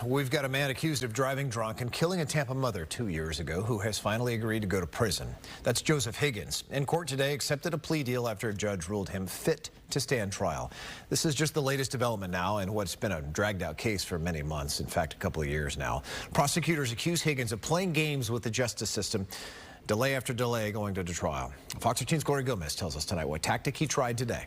We've got a man accused of driving drunk and killing a Tampa mother 2 years ago who has finally agreed to go to prison. That's Joseph Higgins. In court today, accepted a plea deal after a judge ruled him fit to stand trial. This is just the latest development now in what's been a dragged out case for many months, in fact, a couple of years now. Prosecutors accuse Higgins of playing games with the justice system, delay after delay going to the trial. Fox 13's Gloria Gomez tells us tonight what tactic he tried today.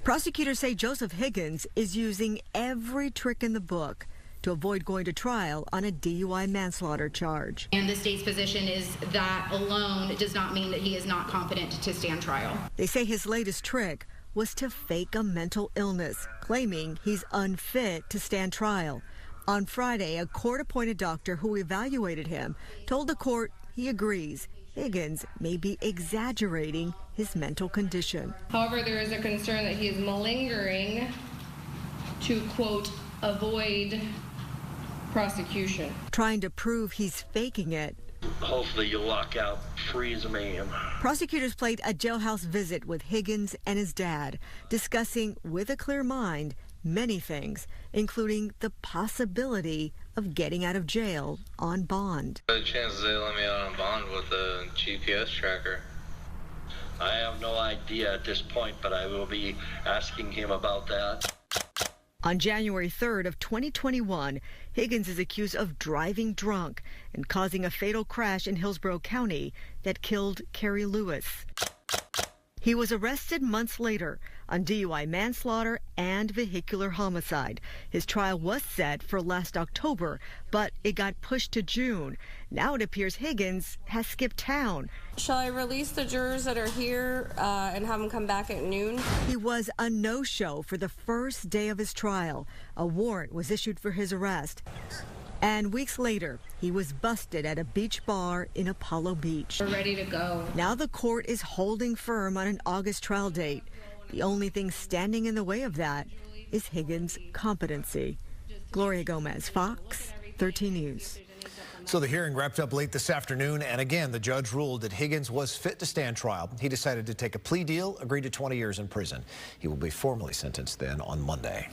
Prosecutors say Joseph Higgins is using every trick in the book to avoid going to trial on a DUI manslaughter charge. And the state's position is that alone does not mean that he is not competent to stand trial. They say his latest trick was to fake a mental illness, claiming he's unfit to stand trial. On Friday, a court-appointed doctor who evaluated him told the court he agrees Higgins may be exaggerating his mental condition. However, there is a concern that he is malingering to, quote, avoid prosecution. Trying to prove he's faking it. Hopefully you'll walk out free as a man. Prosecutors played a jailhouse visit with Higgins and his dad, discussing with a clear mind many things, including the possibility of getting out of jail on bond. The chances they let me out on bond with a GPS tracker. I have no idea at this point, but I will be asking him about that. On January 3rd of 2021, Higgins is accused of driving drunk and causing a fatal crash in Hillsborough County that killed Carrie Lewis. He was arrested months later on DUI manslaughter and vehicular homicide. His trial was set for last October, but it got pushed to June. Now it appears Higgins has skipped town. Shall I release the jurors that are here and have them come back at noon? He was a no-show for the first day of his trial. A warrant was issued for his arrest. And weeks later, he was busted at a beach bar in Apollo Beach. We're ready to go. Now the court is holding firm on an August trial date. The only thing standing in the way of that is Higgins' competency. Gloria Gomez, Fox 13 News. So the hearing wrapped up late this afternoon, and again, the judge ruled that Higgins was fit to stand trial. He decided to take a plea deal, agreed to 20 years in prison. He will be formally sentenced then on Monday.